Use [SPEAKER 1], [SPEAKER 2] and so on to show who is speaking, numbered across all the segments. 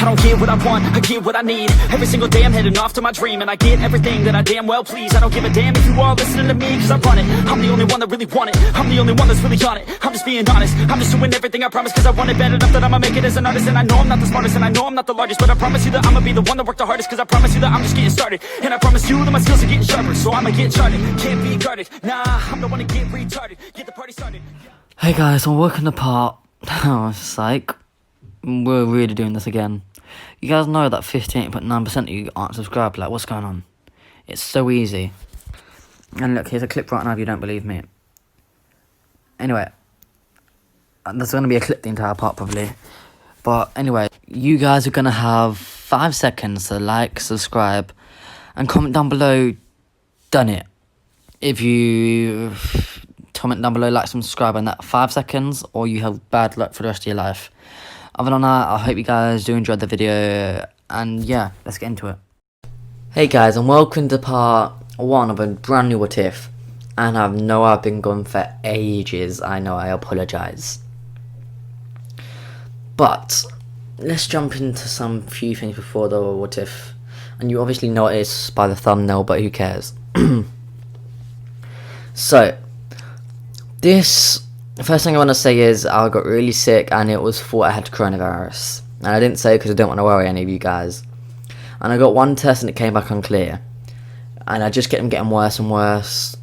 [SPEAKER 1] I don't get what I want, I get what I need. Every single day I'm heading off to my dream, and I get everything that I damn well please. I don't give a damn if you all listening to me, cause I run it. I'm the only one that really want it, I'm the only one that's really on it. I'm just being honest, I'm just doing everything I promise, cause I want it bad enough that I'ma make it as an artist. And I know I'm not the smartest, and I know I'm not the largest, but I promise you that I'ma be the one that worked the hardest. Cause I promise you that I'm just getting started, and I promise you that my skills are getting sharper. So I'ma get charted, can't be guarded. Nah, I'm the one to get retarded, get the party started.
[SPEAKER 2] Hey guys, I'm working the part. Psych. We're really doing this again. You guys know that 58.9% of you aren't subscribed. Like, what's going on? It's so easy. And look, here's a clip right now if you don't believe me. Anyway, there's going to be a clip the entire part probably. But anyway, you guys are going to have 5 seconds to like, subscribe, and comment down below, done it. If you comment down below, like, subscribe in that 5 seconds, or you have bad luck for the rest of your life. Other than that, I hope you guys do enjoy the video, and yeah, let's get into it. Hey guys, and welcome to part 1 of a brand new Whatif. And I know I've been gone for ages, I know, I apologise. But, let's jump into some few things before the Whatif. And you obviously know what it is by the thumbnail, but who cares? So, the first thing I want to say is I got really sick and it was thought I had coronavirus. And I didn't say because I don't want to worry any of you guys. And I got one test and it came back unclear. And I just kept getting worse and worse.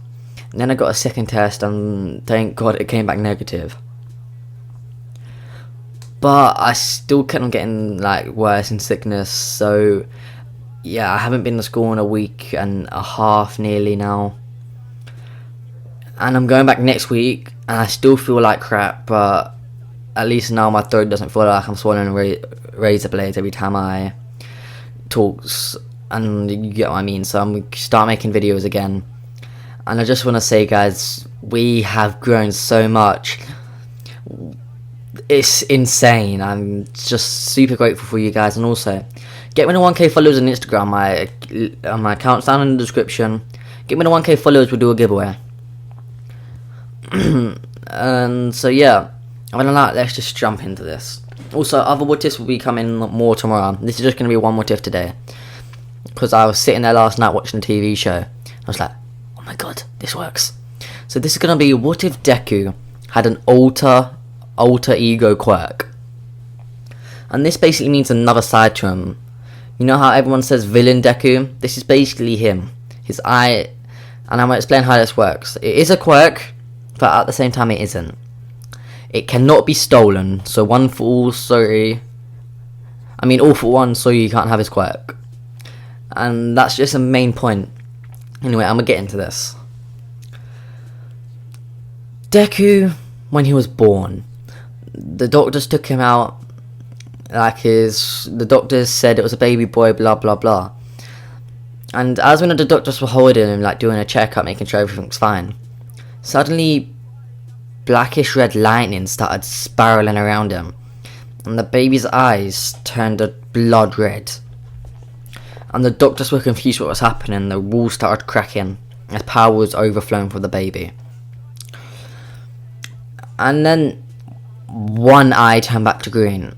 [SPEAKER 2] And then I got a second test and thank God it came back negative. But I still kept on getting like worse in sickness. So yeah, I haven't been to school in a week and a half nearly now. And I'm going back next week, and I still feel like crap, but at least now my throat doesn't feel like I'm swallowing razor blades every time I talk, and you get what I mean. So I'm going to start making videos again. And I just want to say, guys, we have grown so much. It's insane. I'm just super grateful for you guys, and also, get me to 1k followers on Instagram. My account's down in the description. Get me to 1k followers, we'll do a giveaway. And so yeah, other than that, let's just jump into this. Also, other Whatifs will be coming more tomorrow. This is just going to be one Whatif today, because I was sitting there last night watching a TV show. I was like, oh my god, this works. So this is going to be what if Deku had an alter ego quirk. And this basically means another side to him. You know how everyone says villain Deku? This is basically him. His eye. And I'm going to explain how this works. It is a quirk, but at the same time it isn't. It cannot be stolen, so all for one, so you can't have his quirk. And that's just a main point. Anyway, I'm gonna get into this. Deku, when he was born, the doctors took him out, the doctors said it was a baby boy, blah blah blah. And as when the doctors were holding him, like doing a checkup, making sure everything's fine, suddenly blackish red lightning started spiraling around him, and the baby's eyes turned a blood red. And the doctors were confused what was happening. The walls started cracking as power was overflowing for the baby. And then one eye turned back to green,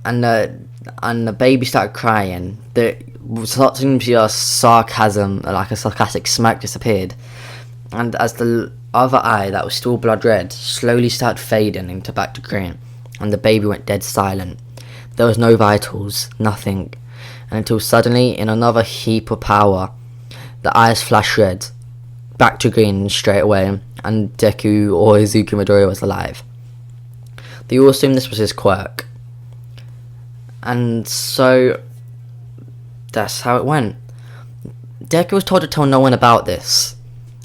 [SPEAKER 2] and the baby started crying. There started to be a sarcasm, like a sarcastic smirk disappeared. And as the other eye that was still blood red slowly started fading into back to green, and the baby went dead silent. There was no vitals, nothing. And until suddenly, in another heap of power, the eyes flashed red, back to green straight away, and Deku, or Izuku Midoriya, was alive. They all assumed this was his quirk. And so that's how it went. Deku was told to tell no one about this.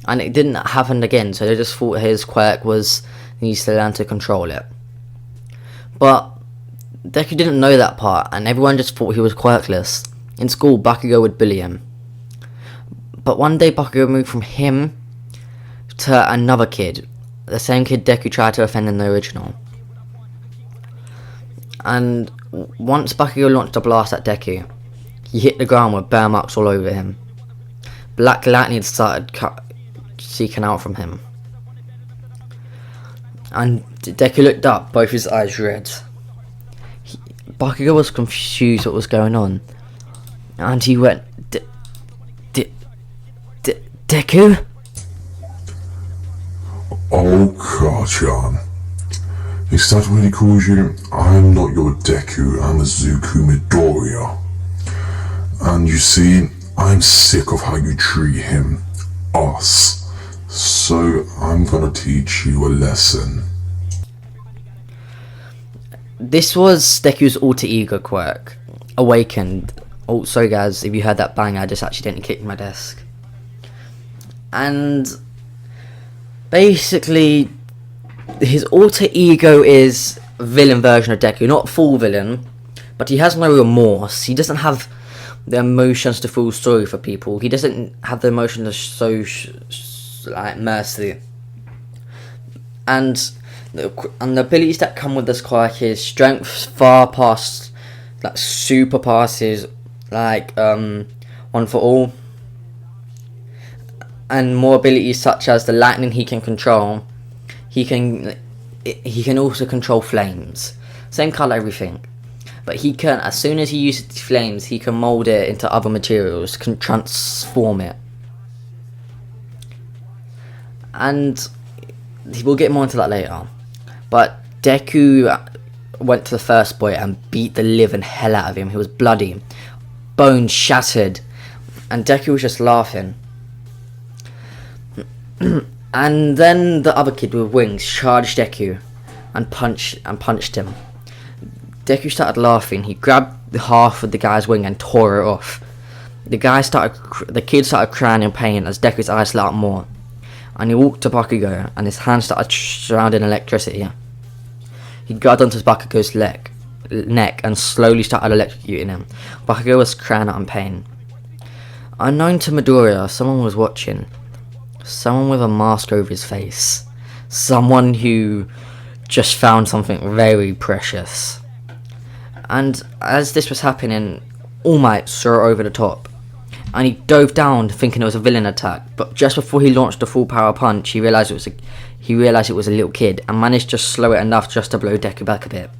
[SPEAKER 2] And it didn't happen again, so they just thought his quirk was he needs to learn to control it. But Deku didn't know that part, and everyone just thought he was quirkless. In school, Bakugo would bully him. But one day, Bakugo moved from him to another kid, the same kid Deku tried to offend in the original. And once Bakugo launched a blast at Deku, he hit the ground with burn marks all over him. Black lightning started seeking out from him. And Deku looked up, both his eyes red. Bakugo was confused what was going on, and he went, Deku?
[SPEAKER 3] Oh, Karchan. Is that what he calls you? I'm not your Deku, I'm a Zuku Midoriya. And you see, I'm sick of how you treat him. Us. So I'm gonna teach you a lesson.
[SPEAKER 2] This was Deku's alter ego quirk, awakened. Oh, sorry guys, if you heard that bang, I just accidentally kicked my desk. And basically, his alter ego is a villain version of Deku, not full villain, but he has no remorse. He doesn't have the emotions to feel sorry for people. He doesn't have the emotion to show like mercy. And the abilities that come with this quirk is strength far past, like super passes, like one for all, and more abilities such as the lightning he can control. He can also control flames, same color, everything. But he can, as soon as he uses these flames, he can mold it into other materials, can transform it. And we'll get more into that later. But Deku went to the first boy and beat the living hell out of him. He was bloody, bones shattered, and Deku was just laughing. And then the other kid with wings charged Deku and punched him. Deku started laughing. He grabbed half of the guy's wing and tore it off. The kid started crying in pain as Deku's eyes lit up more. And he walked to Bakugo and his hands started surrounding electricity. He grabbed onto Bakugo's neck and slowly started electrocuting him. Bakugo was crying out in pain. Unknown to Midoriya, someone was watching. Someone with a mask over his face. Someone who just found something very precious. And as this was happening, All Might saw over the top. And he dove down thinking it was a villain attack. But just before he launched the full power punch, he realised it was a little kid and managed to slow it enough just to blow Deku back a bit.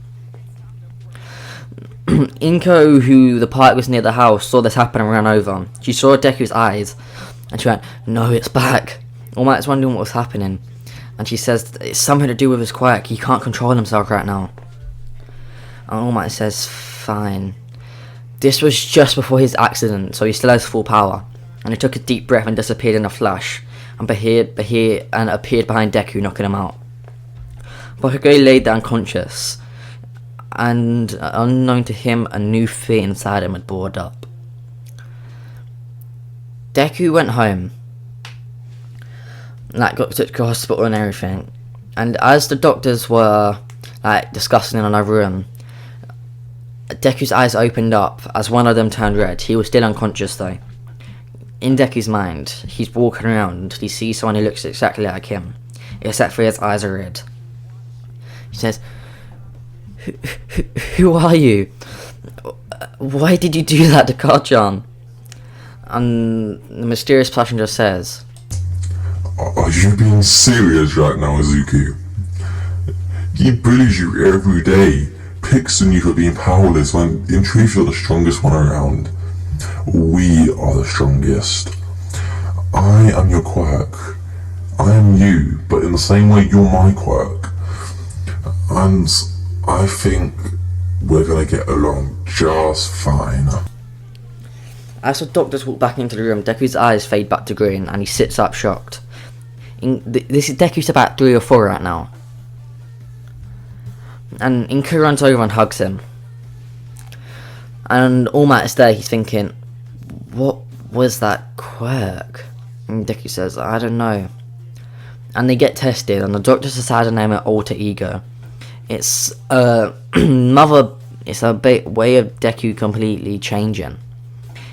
[SPEAKER 2] Inko, who the park was near the house, saw this happen and ran over. She saw Deku's eyes and she went, "No, it's back." All Might's wondering what was happening, and she says it's something to do with his quirk. He can't control himself right now. And All Might says, "Fine." This was just before his accident, so he still has full power. And he took a deep breath and disappeared in a flash, and appeared behind Deku, knocking him out. Bakugo lay down unconscious, and unknown to him, a new fear inside him had bored up. Deku went home, got to the hospital and everything. And as the doctors were discussing in another room, Deku's eyes opened up as one of them turned red. He was still unconscious though. In Deku's mind, he's walking around. He sees someone who looks exactly like him, except for his eyes are red. He says, Who are you? Why did you do that to Karchan?" And the mysterious passenger says,
[SPEAKER 3] Are you being serious right now, Azuki? He bullies you every day, picks on you for being powerless when in truth you're the strongest one around. We are the strongest. I am your quirk. I am you, but in the same way you're my quirk. And I think we're gonna get along just fine.
[SPEAKER 2] As the doctors walk back into the room, Deku's eyes fade back to green and he sits up shocked. This is Deku's about 3 or 4 right now. And Inko runs over and hugs him. And All Might is there, he's thinking, what was that quirk? And Deku says, I don't know. And they get tested and the doctors decide to name it Alter Ego. It's a way of Deku completely changing.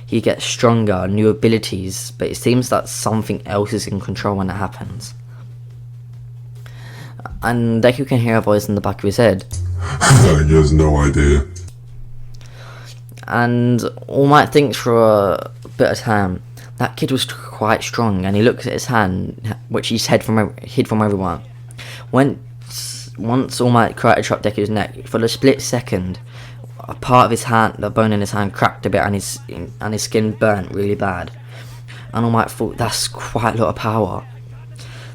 [SPEAKER 2] He gets stronger, new abilities, but it seems that something else is in control when it happens. And Deku can hear a voice in the back of his head.
[SPEAKER 3] He has no idea.
[SPEAKER 2] And All Might thinks for a bit of time. That kid was quite strong, and he looks at his hand, which he's hid from everyone. Once All Might karate chopped Deku's neck, for a split second, a part of his hand, the bone in his hand, cracked a bit, and his skin burnt really bad. And All Might thought, that's quite a lot of power.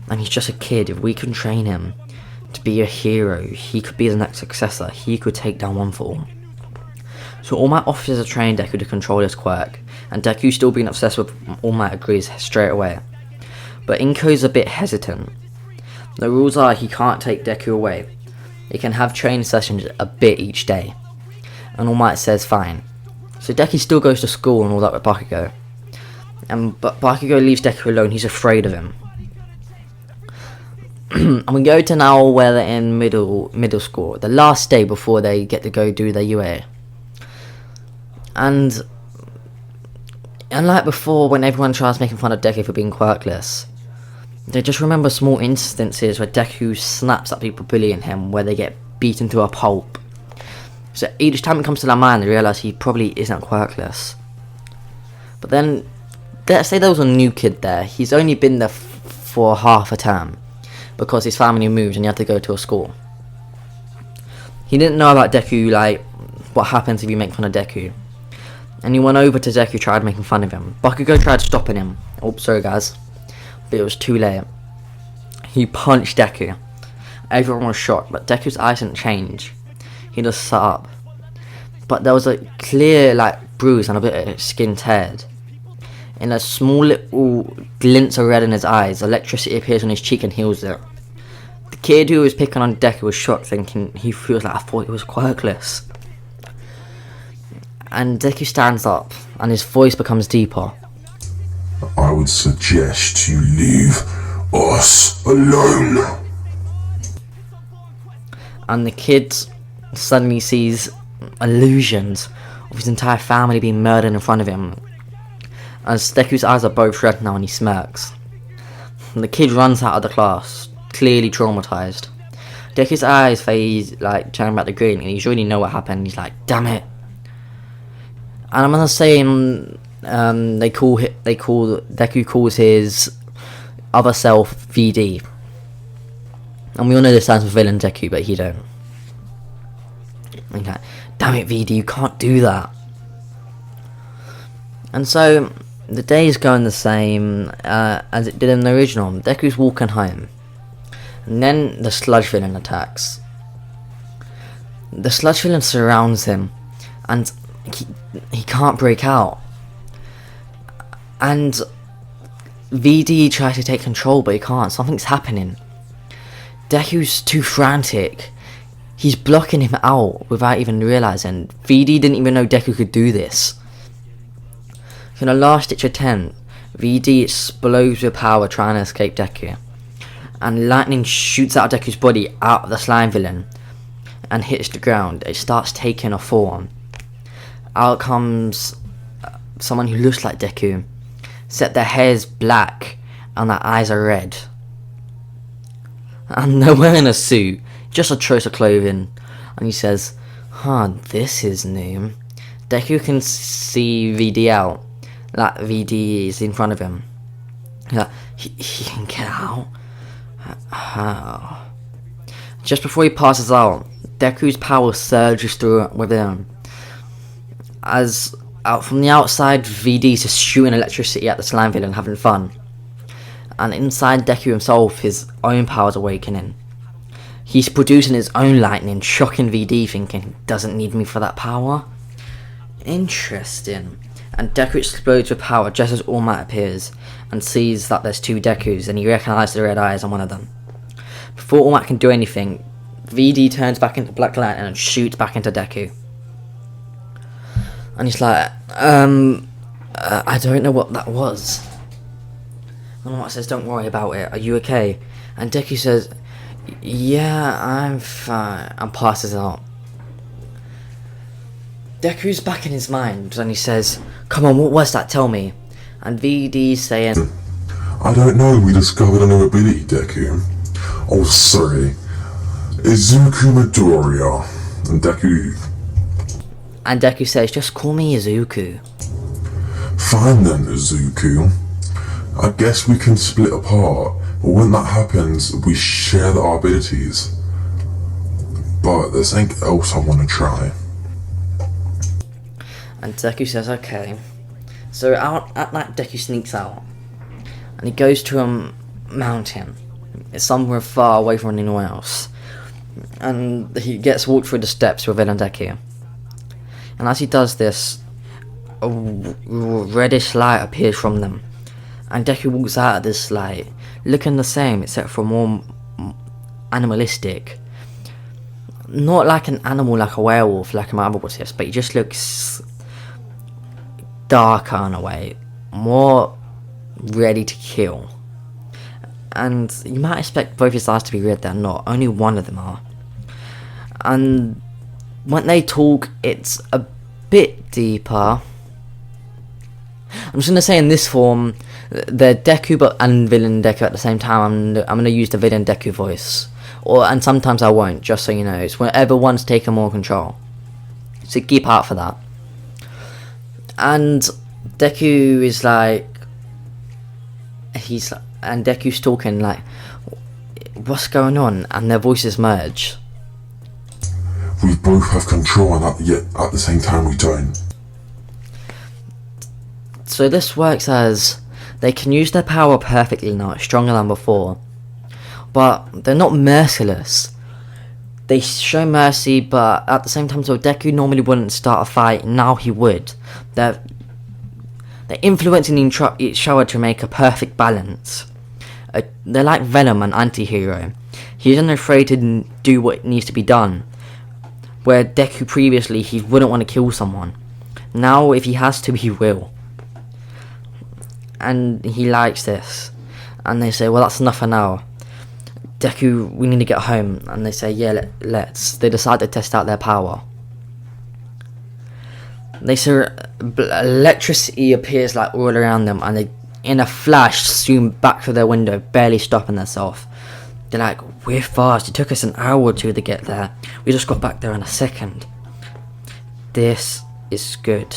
[SPEAKER 2] And he's just a kid. If we can train him to be a hero, he could be the next successor. He could take down One For All. So All Might offers to train Deku to control his quirk, and Deku, still being obsessed with All Might, agrees straight away. But Inko's a bit hesitant. The rules are he can't take Deku away. He can have training sessions a bit each day. And All Might says fine. So Deku still goes to school and all that with Bakugo. But Bakugo leaves Deku alone. He's afraid of him. And we go to now where they're in middle school, the last day before they get to go do their UA. And like before, when everyone tries making fun of Deku for being quirkless, they just remember small instances where Deku snaps at people bullying him, where they get beaten to a pulp. So each time it comes to their mind, they realise he probably isn't quirkless. But then, let's say there was a new kid there. He's only been there for half a term, because his family moved and he had to go to a school. He didn't know about Deku, like, what happens if you make fun of Deku. And he went over to Deku, tried making fun of him. Bakugo tried stopping him. Oh, sorry guys. But it was too late. He punched Deku. Everyone was shocked, but Deku's eyes didn't change. He just sat up. But there was a clear, like, bruise and a bit of skin teared. In a small little glints of red in his eyes, electricity appears on his cheek and heals it. The kid who was picking on Deku was shocked, thinking he feels like, I thought he was quirkless. And Deku stands up, and his voice becomes deeper.
[SPEAKER 3] I would suggest you leave us alone.
[SPEAKER 2] And the kid suddenly sees illusions of his entire family being murdered in front of him. As Deku's eyes are both red now and he smirks. And the kid runs out of the class, clearly traumatized. Deku's eyes phase, like, turn back to green, and he's already know what happened. He's like, damn it. And I'm gonna say, Deku calls his other self VD. And we all know this stands for villain Deku, but he don't. He's like, damn it VD, you can't do that. And so, the day's going the same as it did in the original. Deku's walking home. And then the Sludge villain attacks. The Sludge villain surrounds him. And he can't break out. And VD tries to take control, but he can't. Something's happening. Deku's too frantic. He's blocking him out without even realising. VD didn't even know Deku could do this. In a last-ditch attempt, VD explodes with power trying to escape Deku. And lightning shoots out of Deku's body out of the slime villain and hits the ground. It starts taking a form. Out comes someone who looks like Deku, except their hair is black and their eyes are red. And they're wearing a suit, just a choice of clothing. And he says, this is new. Deku can see VD out, like VD is in front of him. Like, he can get out? How? Just before he passes out, Deku's power surges through within him. As out from the outside, VD's just shooting electricity at the slime villain, having fun. And inside Deku himself, his own power's awakening. He's producing his own lightning, shocking VD, thinking he doesn't need me for that power. Interesting. And Deku explodes with power just as All Might appears and sees that there's two Dekus, and he recognises the red eyes on one of them. Before All Might can do anything, VD turns back into Black Lightning and shoots back into Deku. And he's like, I don't know what that was. And All Might says, don't worry about it, are you okay? And Deku says, yeah, I'm fine, and passes out. Deku's back in his mind, and he says, come on, what was that, tell me? And VD's saying,
[SPEAKER 3] I don't know, we discovered a new ability, Deku. Oh, sorry. Izuku Midoriya.
[SPEAKER 2] And Deku says, just call me Izuku.
[SPEAKER 3] Fine then, Izuku. I guess we can split apart, but when that happens, we share our abilities. But there's something else I want to try.
[SPEAKER 2] And Deku says, okay. So out at night, Deku sneaks out. And he goes to a mountain. It's somewhere far away from anyone else. And he gets walked through the steps with Villain Deku. And as he does this, a reddish light appears from them. And Deku walks out of this light, looking the same, except for more animalistic. Not like an animal, like a werewolf, like my other Whatifs, but he just looks darker in a way, more ready to kill. And you might expect both his eyes to be red, they're not, only one of them are. And when they talk, it's a bit deeper. I'm just gonna say in this form, they're Deku and Villain Deku at the same time. I'm gonna use the Villain Deku voice, and sometimes I won't, just so you know. It's whenever one's taken more control, so keep out for that. And Deku is like, and Deku's talking like, what's going on? And their voices merge.
[SPEAKER 3] We both have control, and yet at the same time we don't.
[SPEAKER 2] So this works as they can use their power perfectly now, stronger than before. But they're not merciless. They show mercy, but at the same time, so Deku normally wouldn't start a fight, now he would. They're influencing each other to make a perfect balance. They're like Venom, an anti-hero. He isn't afraid to do what needs to be done. Where Deku previously, he wouldn't want to kill someone. Now, if he has to, he will. And he likes this. And they say, well, that's enough for now. Deku, we need to get home. And they say, yeah, let's. They decide to test out their power. They say electricity appears like all around them, and they, in a flash, zoom back through their window, barely stopping themselves. They're like, we're fast, it took us an hour or two to get there. We just got back there in a second. This is good.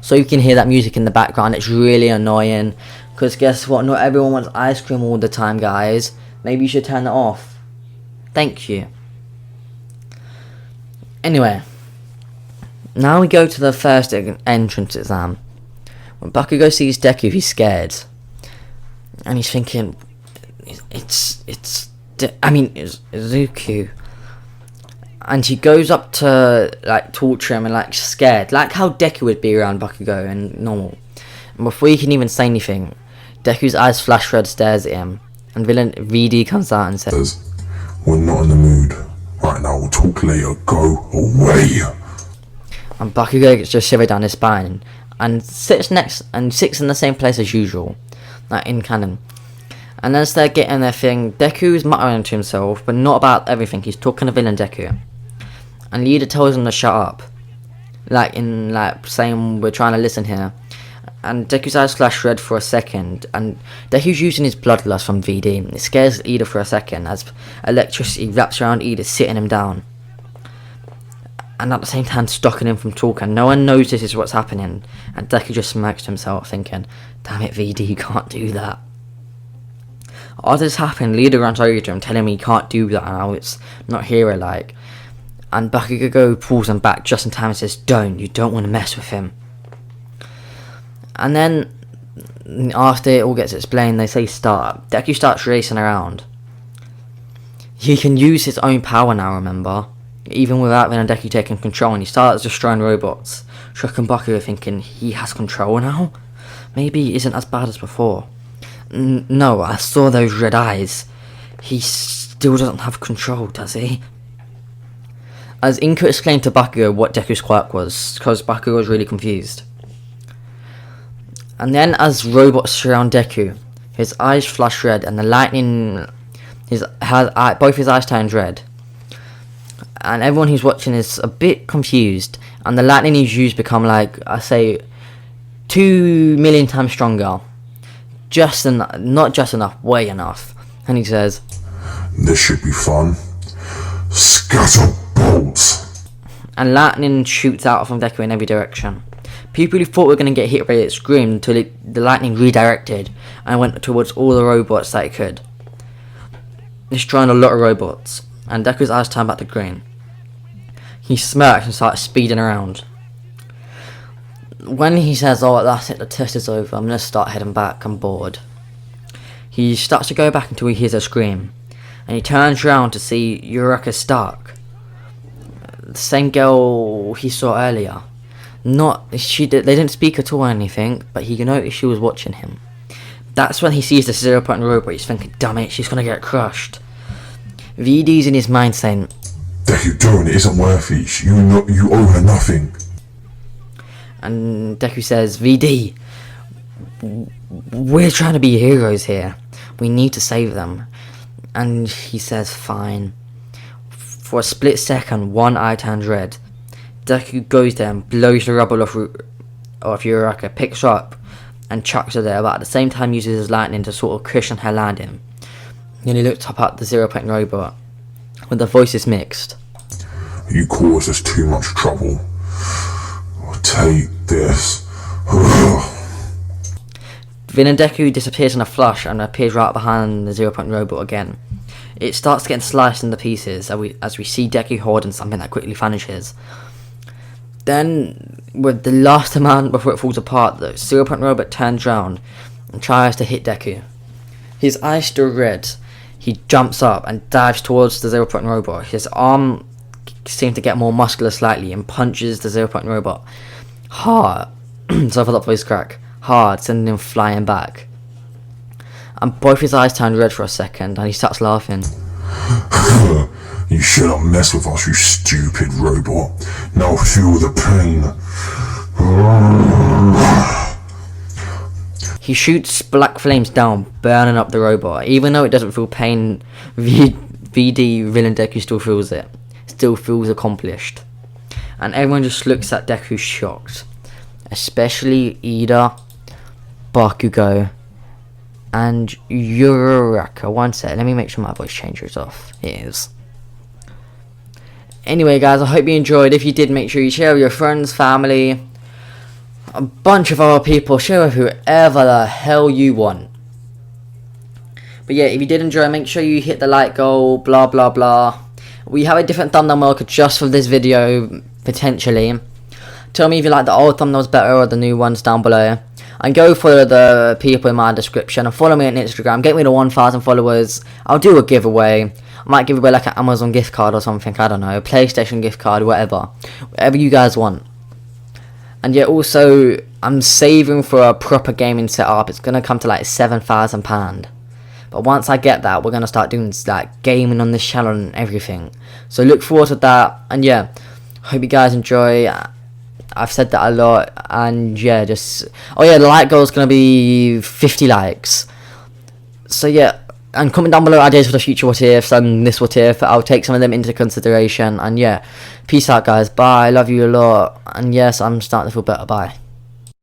[SPEAKER 2] So you can hear that music in the background, it's really annoying. Because guess what, not everyone wants ice cream all the time, guys. Maybe you should turn it off. Thank you. Anyway. Now we go to the first entrance exam. When Bakugo sees Deku, he's scared. And he's thinking, it's Izuku. And he goes up to, like, torture him and, like, scared. Like how Deku would be around Bakugo and normal. And before he can even say anything, Deku's eyes flash red, stares at him. And Villain VD comes out and says,
[SPEAKER 3] we're not in the mood. Right now, we'll talk later. Go away.
[SPEAKER 2] And Bakugo gets just shivered down his spine. And sits in the same place as usual. Like in canon. And as they're getting their thing, Deku is muttering to himself, but not about everything. He's talking to Villain Deku. And Leader tells him to shut up. Saying we're trying to listen here. And Deku's eyes flash red for a second. And Deku's using his bloodlust from VD. It scares Ida for a second as electricity wraps around Ida, sitting him down. And at the same time stopping him from talking. No one knows this is what's happening. And Deku just smirks to himself, thinking, damn it, VD, you can't do that. After this happened, Leader runs over to him, telling him he can't do that now, it's not hero-like. And Bakugo pulls him back just in time and says, you don't want to mess with him. And then, after it all gets explained, they say start. Deku starts racing around. He can use his own power now, remember? Even without Villain Deku taking control, and he starts destroying robots. Shocking Bakugo, thinking he has control now? Maybe he isn't as bad as before. No, I saw those red eyes. He still doesn't have control, does he? As Inko explained to Bakugo what Deku's quirk was, because Bakugo was really confused. And then as robots surround Deku, his eyes flash red and the lightning, both his eyes turn red. And everyone who's watching is a bit confused, and the lightning he's used become like, I say, 2 million times stronger. Not just enough, way enough. And he says,
[SPEAKER 3] this should be fun. Scatter bolts.
[SPEAKER 2] And lightning shoots out from Deku in every direction. People who thought were going to get hit by it screamed until the lightning redirected and went towards all the robots that it could, destroying a lot of robots. And Deku's eyes turn back to green. He smirks and starts speeding around. when he says, "Oh, that's it, the test is over, I'm gonna start heading back, I'm bored," he starts to go back until he hears a scream, and he turns around to see Uraraka Stark, the same girl he saw earlier. They didn't speak at all or anything, but he noticed she was watching him. That's when he sees the 0-point robot. He's thinking, damn it, she's gonna get crushed. VD's in his mind saying,
[SPEAKER 3] Deku, don't, it isn't worth it. You owe her nothing.
[SPEAKER 2] and Deku says, VD, we're trying to be heroes here. We need to save them. And he says, fine. For a split second, one eye turns red. Deku goes there and blows the rubble off Uraraka, picks her up and chucks her there, but at the same time uses his lightning to sort of cushion her landing. Then he looks up at the 0-point robot, with the voices mixed.
[SPEAKER 3] You caused us too much trouble. Take this.
[SPEAKER 2] Then Deku disappears in a flash and appears right behind the 0-point robot again. It starts getting sliced into pieces as we see Deku holding something that quickly vanishes. Then, with the last amount before it falls apart, the 0-point robot turns around and tries to hit Deku. His eyes still red. He jumps up and dives towards the 0-point robot. His arm seems to get more muscular slightly and punches the 0-point robot hard. So for that voice crack. Hard, sending him flying back. And both his eyes turn red for a second and he starts laughing.
[SPEAKER 3] You should not mess with us, you stupid robot. Now feel the pain.
[SPEAKER 2] He shoots black flames down, burning up the robot. Even though it doesn't feel pain, VD villain Deku still feels it. Still feels accomplished. And everyone just looks at Deku shocked. Especially Ida, Bakugo, and Uraraka. One sec, let me make sure my voice changer is off. It is. Anyway guys, I hope you enjoyed. If you did, make sure you share with your friends, family, a bunch of other people. Share with whoever the hell you want. But yeah, if you did enjoy, make sure you hit the like goal, blah blah blah. We have a different thumbnail marker just for this video, potentially. Tell me if you like the old thumbnails better or the new ones down below. And go follow the people in my description and follow me on Instagram. Get me to 1,000 followers. I'll do a giveaway. I might give away like an Amazon gift card or something. I don't know. A PlayStation gift card, whatever. Whatever you guys want. And yeah, also, I'm saving for a proper gaming setup. It's going to come to like £7,000. But once I get that, we're going to start doing like gaming on this channel and everything. So look forward to that. And yeah, hope you guys enjoy. I've said that a lot, and yeah, just, oh yeah, the like goal is going to be 50 likes, so yeah, and comment down below ideas for the future what ifs and this what if. I'll take some of them into consideration, and yeah, peace out guys, bye, love you a lot, and yes, I'm starting to feel better, bye.